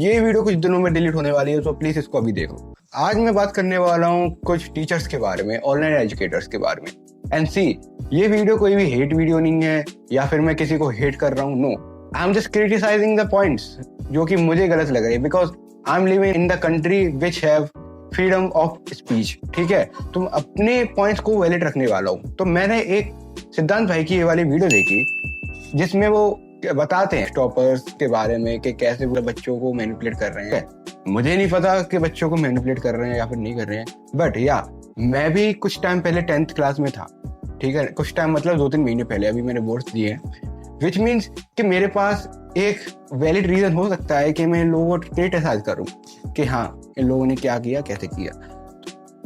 ये वीडियो कुछ दिनों में डिलीट होने वाली है, तो प्लीज इसको अभी देखो। आज मैं बात करने वाला हूँ कुछ टीचर्स के बारे में, ऑनलाइन एजुकेटर्स के बारे में। एंड सी, ये वीडियो कोई भी हेट वीडियो नहीं है या फिर मैं किसी को हेट कर रहा हूँ। No, I am just criticising the points जो कि मुझे गलत लग रहे हैं, because I am living in the country which have freedom of speech. ठीक है, तुम अपने पॉइंट्स को वैलिड रखने वाला हूँ। तो मैंने एक सिद्धांत भाई की ये वाली वीडियो देखी जिसमें वो बताते हैं टॉपर्स के बारे में कि कैसे वो बच्चों को मैनिपुलेट कर रहे हैं। मुझे नहीं पता कि बच्चों को मैनिपुलेट कर रहे हैं या फिर नहीं कर रहे हैं, बट या मैं भी कुछ टाइम पहले 10th क्लास में था। ठीक है, कुछ टाइम मतलब 2-3 महीने पहले, अभी मैंने बोर्ड्स दिए हैं, विच मीन्स कि मेरे पास एक वैलिड रीजन हो सकता है कि मैं इन लोगों को क्रिटिसाइज करूं कि हाँ, इन लोगों ने क्या किया, कैसे किया।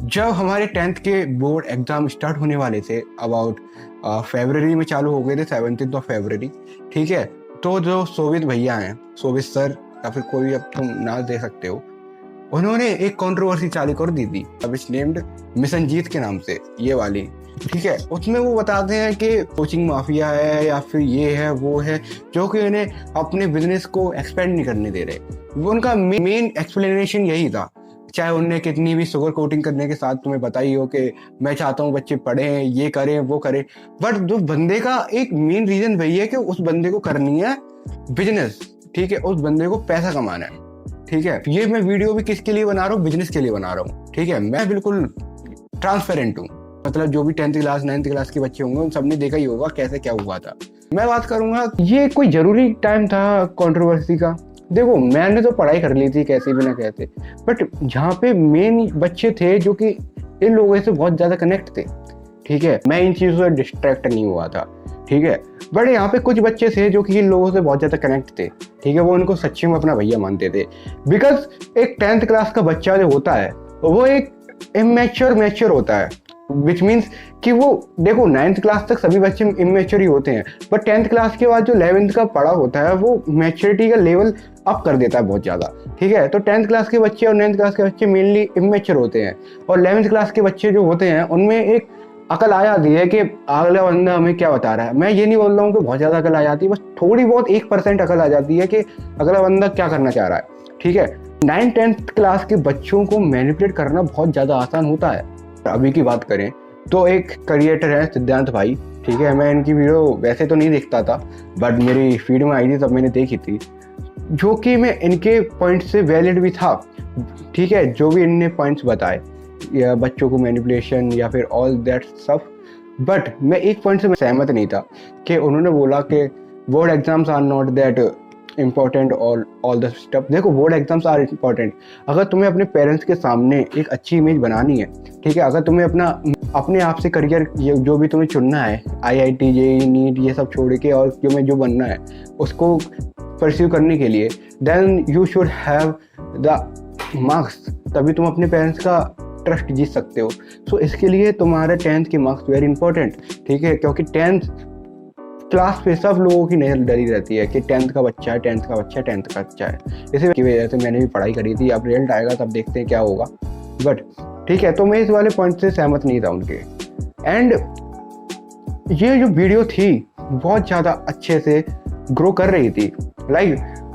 जब हमारे 10th के बोर्ड एग्जाम स्टार्ट होने वाले थे, अबाउट फरवरी में चालू हो गए थे, 17 फरवरी। ठीक है, तो जो सोवित भैया हैं, सोवित सर या फिर कोई अब तुम नाम दे सकते हो, उन्होंने एक कंट्रोवर्सी चालू कर दी थी, अब इस नेम्ड मिशनजीत के नाम से, ये वाली। ठीक है, उसमें वो बताते हैं कि कोचिंग माफिया है या फिर ये है वो है, जो कि उन्हें अपने बिजनेस को एक्सपेंड नहीं करने दे रहे। उनका मेन एक्सप्लेनेशन यही था, चाहे उनने कितनी भी शुगर कोटिंग करने के साथ तुम्हें बताई हो कि मैं चाहता हूँ बच्चे पढ़ें, ये करें, वो करें, बट जो बंदे का एक मेन रीजन वही है कि उस बंदे को करनी है बिजनेस। ठीक है, उस बंदे को पैसा कमाना है। ठीक है, ये मैं वीडियो भी किसके लिए बना रहा हूँ? बिजनेस के लिए बना रहा हूँ। ठीक है, मैं बिल्कुल ट्रांसपेरेंट हूँ, मतलब जो भी 10th क्लास 9th क्लास के बच्चे होंगे उन सबने देखा ही होगा कैसे क्या हुआ था। मैं बात करूंगा, ये कोई जरूरी टाइम था कंट्रोवर्सी का? देखो, मैंने तो पढ़ाई कर ली थी कैसे भी ना कैसे, बट जहाँ पे मेन बच्चे थे जो कि इन लोगों से बहुत ज्यादा कनेक्ट थे, ठीक है, मैं इन चीजों से डिस्ट्रैक्ट नहीं हुआ था। ठीक है, बट यहाँ पे कुछ बच्चे थे जो कि इन लोगों से बहुत ज्यादा कनेक्ट थे। ठीक है, वो उनको सच्ची में अपना भैया मानते थे, बिकॉज एक 10th क्लास का बच्चा जो होता है वो एक इमेच्योर होता है, विच मीन्स कि वो, देखो 9th क्लास तक सभी बच्चे इमेच्योर ही होते हैं, बट 10th क्लास के बाद जो 11th का पढ़ा होता है वो मैच्योरिटी का लेवल अप कर देता है बहुत ज़्यादा। ठीक है, तो 10th क्लास के बच्चे और 9th क्लास के बच्चे मेनली इमेच्योर होते हैं, और 11th क्लास के बच्चे जो होते हैं उनमें एक अकल आ जाती है कि अगला बंदा हमें क्या बता रहा है। मैं ये नहीं बोल रहा हूँ कि बहुत ज़्यादा अकल आ जाती है, बस थोड़ी बहुत 1% अकल आ जाती है कि अगला बंदा क्या करना चाह रहा है। ठीक है, 9th-10th क्लास के बच्चों को मैनिपुलेट करना बहुत ज़्यादा आसान होता है। अभी की बात करें तो एक क्रिएटर है सिद्धांत भाई। ठीक है, मैं इनकी वीडियो वैसे तो नहीं देखता था, बट मेरी फीड में आई थी तब मैंने देखी थी, जो कि मैं इनके पॉइंट से वैलिड भी था। ठीक है, जो भी इनने पॉइंट्स बताए या बच्चों को मैनिपुलेशन या फिर ऑल दैट सब, बट मैं एक पॉइंट से सहमत नहीं था कि उन्होंने बोला कि board exams are not that important all the stuff. देखो, बोर्ड एग्जाम्स आर इम्पॉर्टेंट अगर तुम्हें अपने पेरेंट्स के सामने एक अच्छी इमेज बनानी है। ठीक है, अगर तुम्हें अपने आप से करियर जो भी तुम्हें चुनना है, IIT, JEE, नीट, ये सब छोड़ के और जो बनना है उसको परस्यू करने के लिए, then you should have the marks, तभी तुम अपने पेरेंट्स का ट्रस्ट जीत सकते हो। सो इसके लिए तुम्हारे 10th के मार्क्स वेरी इंपॉर्टेंट। ठीक है, क्योंकि 10th क्लास पे सब लोगों की नजर डरी रहती है कि 10th का बच्चा है, 10th का बच्चा है, 10th का बच्चा है। इसी की वजह से मैंने भी पढ़ाई करी थी। अब रिजल्ट आएगा तब देखते हैं क्या होगा, बट ठीक है, तो मैं इस वाले पॉइंट से सहमत नहीं था उनके। एंड ये जो वीडियो थी बहुत ज़्यादा अच्छे से ग्रो कर रही थी। लाइक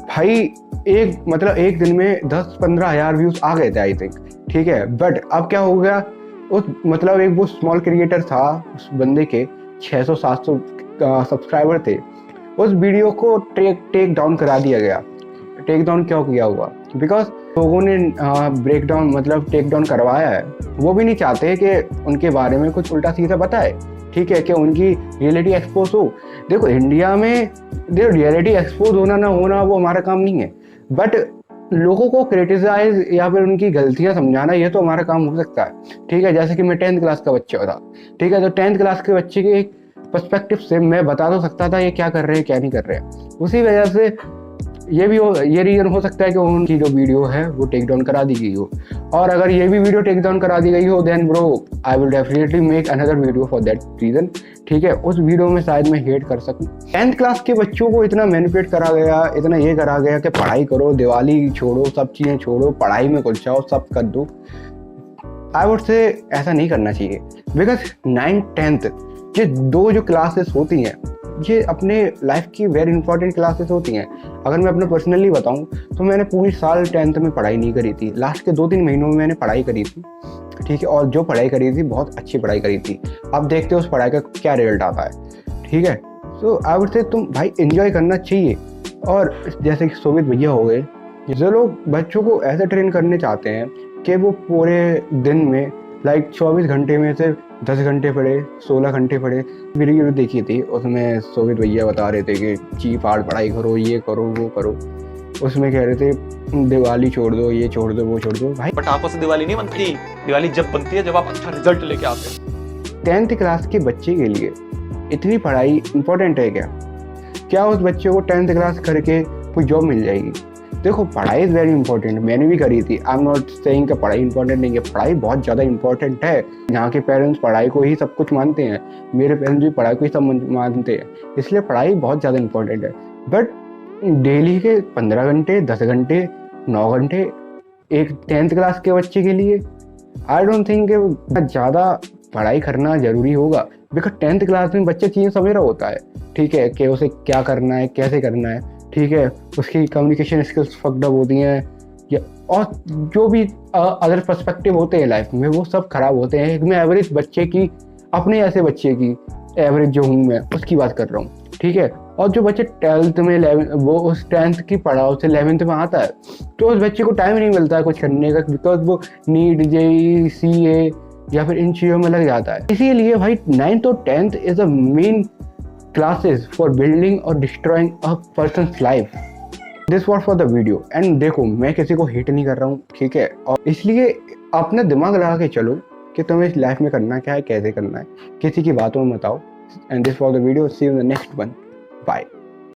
भाई, एक दिन में 10-15 हज़ार व्यूज आ गए थे आई थिंक। ठीक है, बट अब क्या हो गया, एक वो स्मॉल क्रिएटर था, उस बंदे के 600-700 सब्सक्राइबर थे, उस वीडियो को टेक डाउन करा दिया गया। टेक डाउन क्यों किया हुआ? बिकॉज लोगों ने टेक डाउन करवाया है। वो भी नहीं चाहते कि उनके बारे में कुछ उल्टा सीधा बताए। ठीक है, कि उनकी रियलिटी एक्सपोज हो। देखो, इंडिया में रियलिटी एक्सपोज होना ना होना वो हमारा काम नहीं है, बट लोगों को क्रिटिसाइज या फिर उनकी गलतियां समझाना ये तो हमारा काम हो सकता है। ठीक है, जैसे कि मैं 10th क्लास का बच्चा था। ठीक है, तो 10th क्लास के बच्चे के एक पर्सपेक्टिव से मैं बता तो सकता था ये क्या कर रहे हैं, क्या नहीं कर रहे हैं। उसी वजह से ये रीजन हो सकता है कि उनकी जो वीडियो है वो टेक डाउन करा दी गई हो। और अगर ये भी वीडियो टेक डाउन करा दी गई हो, then bro I will definitely make another video for that reason. ठीक है, उस वीडियो में शायद मैं हेट कर सकूं। 10th क्लास के बच्चों को इतना मैनिपुलेट करा गया, इतना ये करा गया कि पढ़ाई करो, दिवाली छोड़ो, सब चीज़ें छोड़ो, पढ़ाई में घुस जाओ, सब कर दो। आई वुड से ऐसा नहीं करना चाहिए, बिकॉज 9th-10th ये दो जो क्लासेस होती हैं ये अपने लाइफ की वेरी इंपॉर्टेंट क्लासेस होती हैं। अगर मैं अपना पर्सनली बताऊं तो मैंने पूरी साल 10th में पढ़ाई नहीं करी थी, लास्ट के 2-3 महीनों में मैंने पढ़ाई करी थी, ठीक है, और जो पढ़ाई करी थी बहुत अच्छी पढ़ाई करी थी। अब देखते हो उस पढ़ाई का क्या रिजल्ट आता है, ठीक है। सो आई वुड से तुम भाई एंजॉय करना चाहिए। और जैसे कि सोवित भैया हो गए, जो लोग बच्चों को ऐसे ट्रेन करने चाहते हैं कि वो पूरे दिन में 24 घंटे में से 10 घंटे पढ़े, 16 घंटे पढ़े। वीडियो देखी थी, उसमें सोवित भैया बता रहे थे कि चीप हार्ड पढ़ाई करो, ये करो वो करो। उसमें कह रहे थे दिवाली छोड़ दो, ये छोड़ दो, वो छोड़ दो। भाई पटाखों से दिवाली नहीं बनती, दिवाली जब बनती है जब आप अच्छा रिजल्ट लेके आते हैं। 10th क्लास के बच्चे के लिए इतनी पढ़ाई इंपॉर्टेंट है क्या? क्या उस बच्चे को 10th क्लास करके कोई जॉब मिल जाएगी? देखो, पढ़ाई इज़ वेरी इंपॉर्टेंट, मैंने भी करी थी। आई एम नॉट सेइंग कि पढ़ाई इंपॉर्टेंट नहीं है, पढ़ाई बहुत ज़्यादा इंपॉर्टेंट है। यहाँ के पेरेंट्स पढ़ाई को ही सब कुछ मानते हैं, मेरे पेरेंट्स भी पढ़ाई को ही सब मानते हैं, इसलिए पढ़ाई बहुत ज़्यादा इंपॉर्टेंट है। बट डेली के 15 घंटे, 10 घंटे, 9 घंटे एक 10th क्लास के बच्चे के लिए आई डोंट थिंक ज़्यादा पढ़ाई करना ज़रूरी होगा। बिकॉज 10th क्लास में बच्चे चीज़ें समझ रहा होता है, ठीक है, कि उसे क्या करना है, कैसे करना है, ठीक है, उसकी कम्युनिकेशन स्किल्स फक्ड अप होती हैं, या और जो भी अदर पर्सपेक्टिव होते हैं लाइफ में वो सब खराब होते हैं। एक मैं एवरेज बच्चे की, अपने ऐसे बच्चे की, एवरेज जो हूँ मैं उसकी बात कर रहा हूँ, ठीक है। और जो बच्चे 12th में 11 वो उस 10th की पढ़ाओ से 11th में आता है तो उस बच्चे को टाइम नहीं मिलता है कुछ करने का, बिकॉज वो नीट, जेईई, सीए या फिर इन चीज़ों में लग जाता है। इसीलिए भाई 9th और 10th is a main classes for building or destroying a person's life. This was for the video. And देखो, मैं किसी को हिट नहीं कर रहा हूँ, ठीक है, और इसलिए अपना दिमाग लगा के चलो कि तुम्हें इस लाइफ में करना क्या है, कैसे करना है, किसी की बातों में मत आओ। And this was the video. See you in the next one. Bye.